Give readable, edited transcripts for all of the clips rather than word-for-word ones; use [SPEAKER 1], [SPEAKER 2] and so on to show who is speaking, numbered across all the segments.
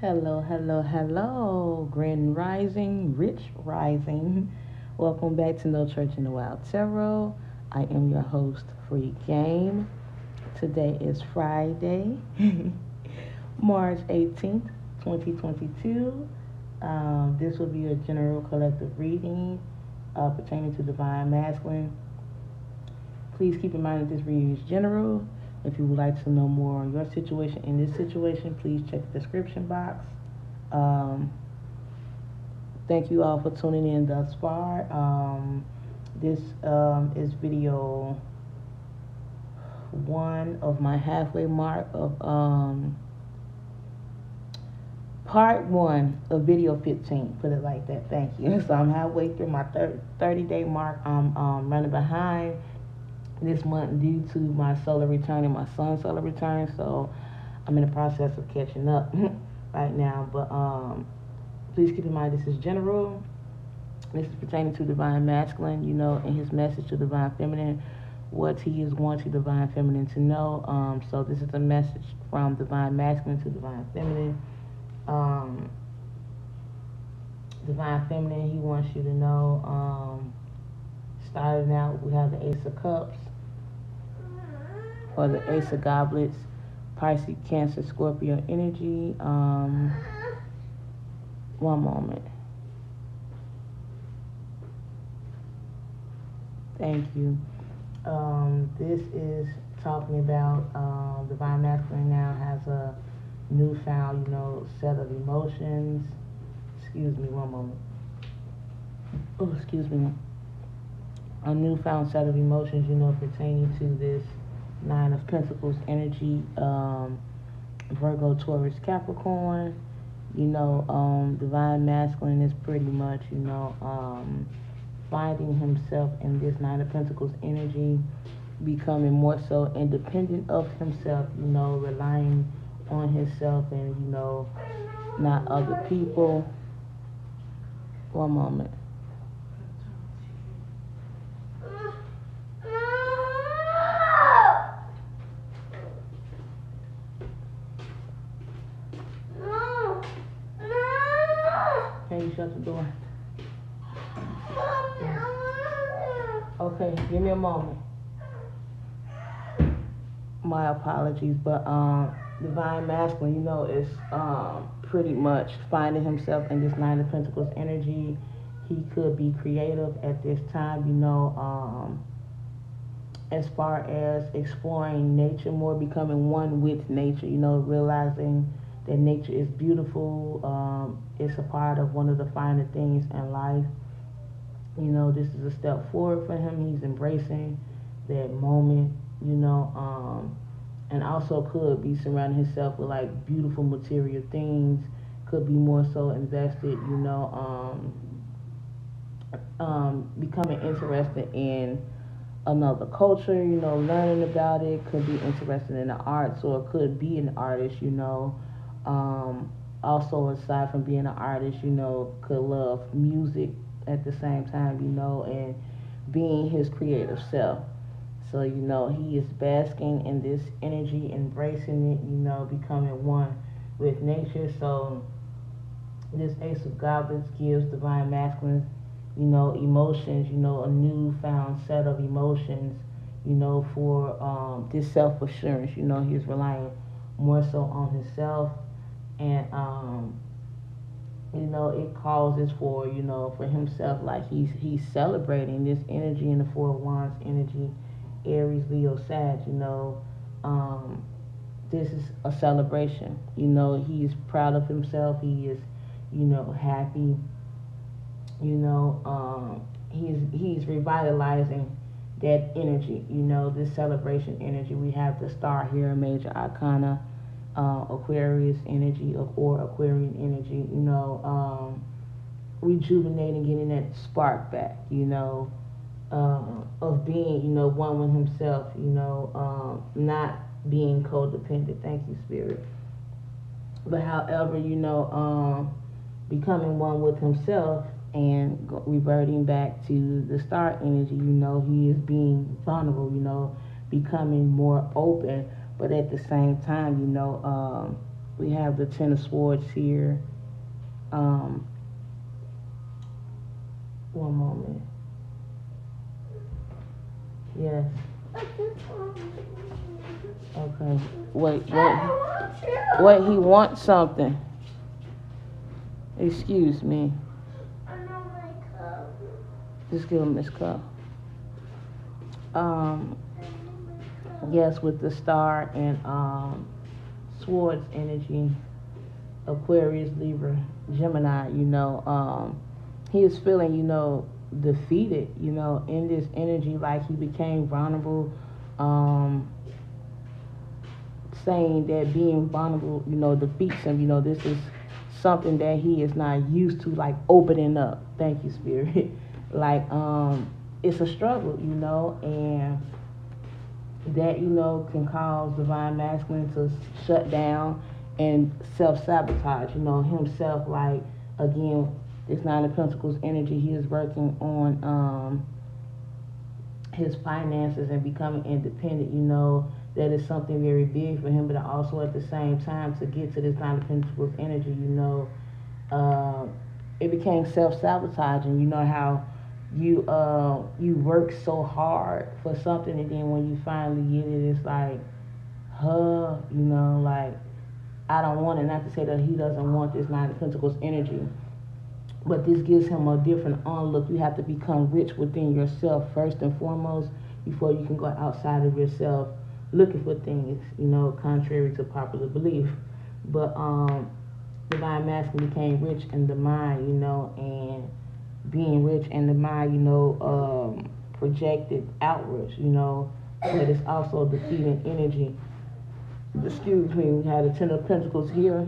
[SPEAKER 1] Hello, hello, hello. Grand Rising, Rich Rising. Welcome back to No Church in the Wild Tarot. I am your host, Free Game. Today is Friday, March 18th, 2022. This will be a general collective reading pertaining to Divine Masculine. Please keep in mind that this reading is general. If you would like to know more on your situation in this situation, please check the description box. Thank you all for tuning in thus far. This is video one of my halfway mark of part one of video 15. Put it like that. Thank you. So I'm halfway through my 30-day mark. I'm running behind this month due to my solar return and my son's solar return, so I'm in the process of catching up right now. But please keep in mind this is general. This is pertaining to Divine Masculine, and his message to Divine Feminine, what he is wanting Divine Feminine to know. So this is a message from Divine Masculine to Divine Feminine. Divine Feminine, he wants you to know, starting out, we have the Ace of Cups, or the Ace of Goblets, Pisces, Cancer, Scorpio energy. One moment. Thank you. This is talking about Divine Masculine now has a newfound, set of emotions. Excuse me, one moment. Oh, excuse me. A newfound set of emotions, pertaining to this Nine of Pentacles energy, Virgo, Taurus, Capricorn. Divine Masculine is pretty much, finding himself in this Nine of Pentacles energy, becoming more so independent of himself, relying on himself and, not other people. One moment. Can you shut the door? Okay, give me a moment. My apologies, but Divine Masculine, is pretty much finding himself in this Nine of Pentacles energy. He could be creative at this time, as far as exploring nature more, becoming one with nature, realizing that nature is beautiful. It's a part of one of the finer things in life. This is a step forward for him. He's embracing that moment, and also could be surrounding himself with like beautiful material things. Could be more so invested, becoming interested in another culture, learning about it. Could be interested in the arts, or could be an artist, also aside from being an artist, could love music at the same time, and being his creative self. So, he is basking in this energy, embracing it, becoming one with nature. So this Ace of Goblets gives Divine Masculine, emotions, a newfound set of emotions, for this self-assurance. He's relying more so on himself, and it causes for, for himself, like he's celebrating this energy in the Four of Wands energy, Aries, Leo, Sag. This is a celebration. He is proud of himself. He is, happy. He's revitalizing that energy. This celebration energy. We have the Star here, Major Arcana. Aquarius energy or Aquarian energy, rejuvenating, getting that spark back, of being, one with himself, not being codependent. Thank you, Spirit. But however, becoming one with himself and reverting back to the star energy, he is being vulnerable, becoming more open, but at the same time, We have the Ten of Swords here. One moment. Yes. Okay. Wait. Wait, he wants something. Excuse me. Just give him this cup. Yes, with the star and swords energy, Aquarius, Libra, Gemini, he is feeling, defeated, in this energy, like he became vulnerable, saying that being vulnerable, defeats him. This is something that he is not used to, like opening up. Thank you, Spirit. Like, it's a struggle, and that, can cause divine masculine to shut down and self-sabotage, himself. Like, again, this Nine of Pentacles energy, he is working on his finances and becoming independent. That is something very big for him, but also at the same time, to get to this Nine of Pentacles energy, it became self-sabotaging. You know how you work so hard for something, and then when you finally get it, it's like, like, I don't want it. Not to say that he doesn't want this Nine of Pentacles energy, but this gives him a different outlook. You have to become rich within yourself first and foremost before you can go outside of yourself looking for things, contrary to popular belief. But divine masculine became rich in the mind, and being rich in the mind, projected outwards, but it's also defeating energy. Excuse me, we had the Ten of Pentacles here,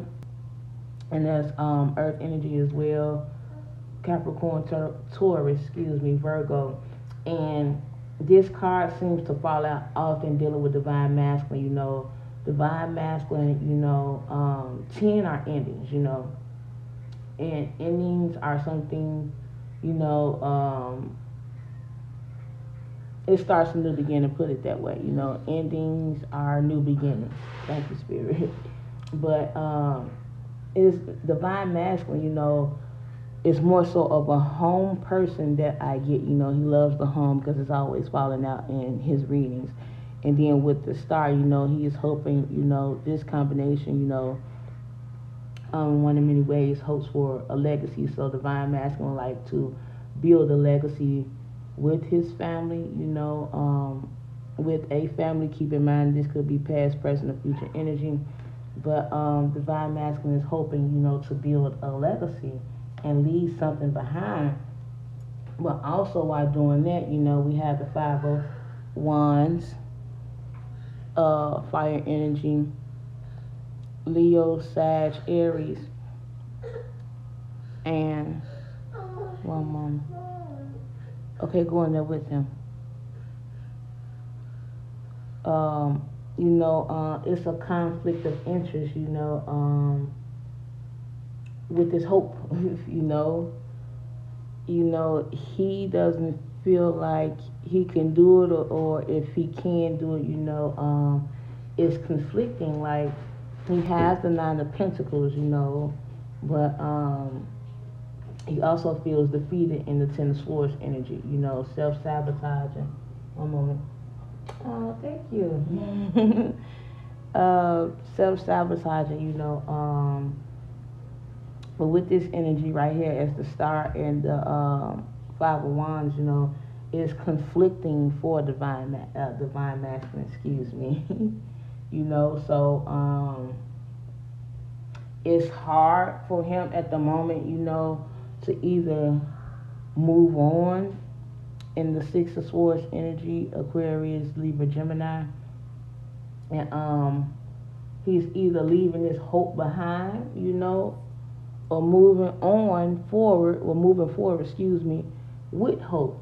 [SPEAKER 1] and that's earth energy as well. Capricorn, Taurus, Virgo. And this card seems to fall out often dealing with divine masculine, divine masculine, 10 are endings, and endings are something, it starts a new beginning, put it that way, endings are new beginnings. Thank you, Spirit. But it's divine masculine, it's more so of a home person that I get. He loves the home because it's always falling out in his readings. And then with the star, he is hoping, this combination, one in many ways hopes for a legacy. So divine masculine would like to build a legacy with his family, with a family. Keep in mind this could be past, present, or future energy. But divine masculine is hoping, to build a legacy and leave something behind. But also while doing that, we have the Five of Wands, fire energy, Leo, Sag, Aries, and one moment. Okay, go in there with him. It's a conflict of interest, with his hope. He doesn't feel like he can do it, or if he can do it, it's conflicting. Like, he has the Nine of Pentacles, but he also feels defeated in the Ten of Swords energy, self-sabotaging. One moment. Oh, thank you. Self-sabotaging, but with this energy right here as the star and the Five of Wands, is conflicting for divine masculine, excuse me. So it's hard for him at the moment, to either move on in the Six of Swords energy, Aquarius, Libra, Gemini, and he's either leaving his hope behind, or moving forward, with hope,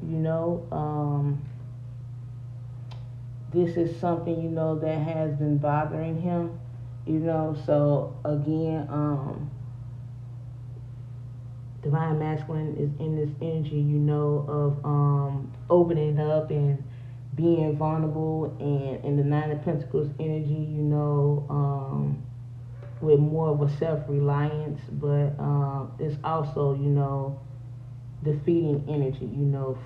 [SPEAKER 1] this is something, that has been bothering him, so again, divine masculine is in this energy, of opening up and being vulnerable, and in the Nine of Pentacles energy, with more of a self-reliance, but it's also, defeating energy,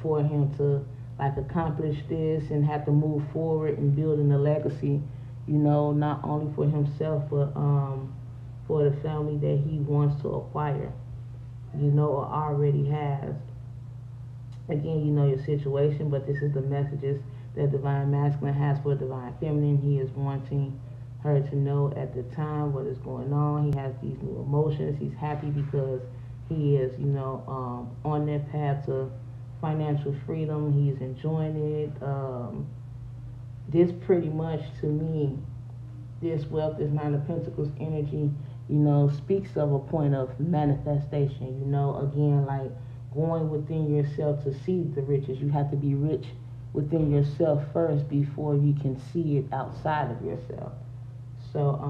[SPEAKER 1] for him to like accomplish this and have to move forward and building a legacy, not only for himself but for the family that he wants to acquire, or already has. Again, you know your situation, but this is the messages that Divine Masculine has for Divine Feminine. He is wanting her to know at the time what is going on. He has these new emotions. He's happy because he is, on that path to financial freedom. He's enjoying it. This pretty much, to me, this wealth, this Nine of Pentacles energy, speaks of a point of manifestation. Again, like going within yourself to see the riches. You have to be rich within yourself first before you can see it outside of yourself. So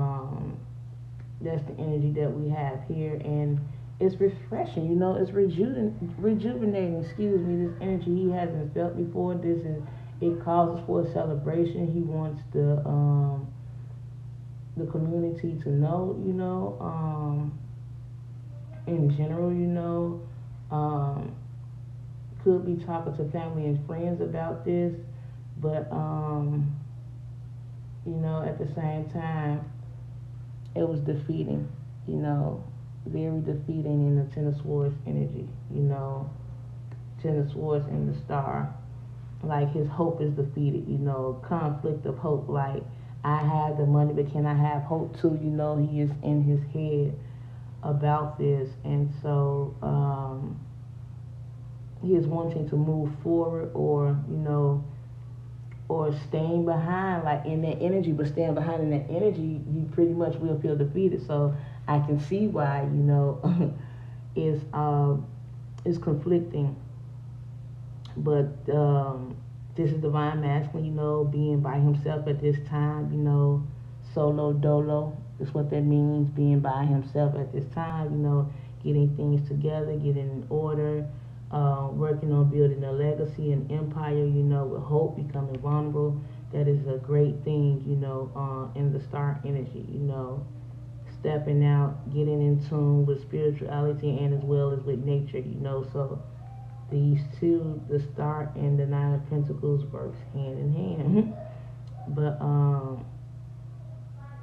[SPEAKER 1] that's the energy that we have here, and it's refreshing. It's rejuvenating. Excuse me. This energy he hasn't felt before. It causes for a celebration. He wants the community to know, in general, could be talking to family and friends about this, but, at the same time, it was defeating, very defeating in the Ten of Swords energy, Ten of Swords in the Star. Like his hope is defeated, conflict of hope. Like, I have the money, but can I have hope too? He is in his head about this, and so he is wanting to move forward, or or staying behind, like in that energy, but staying behind in that energy, you pretty much will feel defeated. So I can see why, is conflicting. But this is Divine Masculine, being by himself at this time, solo dolo is what that means, being by himself at this time, getting things together, getting in order, working on building a legacy and empire, with hope, becoming vulnerable. That is a great thing, in the star energy, stepping out, getting in tune with spirituality and as well as with nature, so these two, the star and the Nine of Pentacles, works hand in hand. But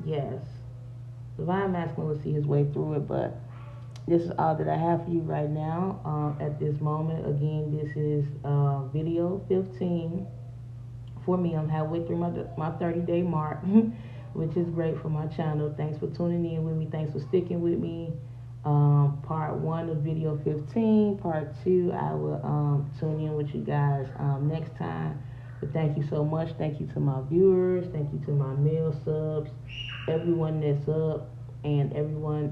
[SPEAKER 1] yes, Divine Masculine will see his way through it. But this is all that I have for you right now. At this moment, again, this is video 15 for me. I'm halfway through my 30-day mark, which is great for my channel. Thanks for tuning in with me. Thanks for sticking with me. Part 1 of video 15. Part 2, I will tune in with you guys next time. But thank you so much. Thank you to my viewers. Thank you to my male subs, everyone that's up, and everyone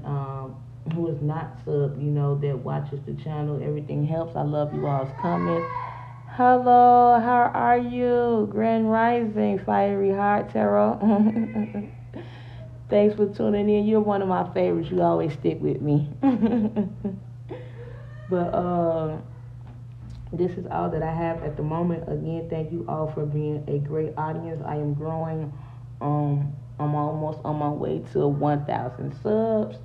[SPEAKER 1] who is not subbed, that watches the channel. Everything helps. I love you all's comments. Hello, how are you? Grand Rising, Fiery Heart Tarot. Thanks for tuning in. You're one of my favorites. You always stick with me. But this is all that I have at the moment. Again, thank you all for being a great audience. I am growing. I'm almost on my way to 1,000 subs,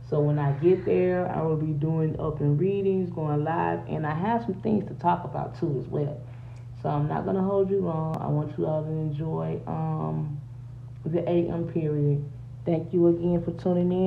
[SPEAKER 1] So when I get there, I will be doing open readings, going live, and I have some things to talk about too as well. So I'm not going to hold you long. I want you all to enjoy the AM period. Thank you again for tuning in.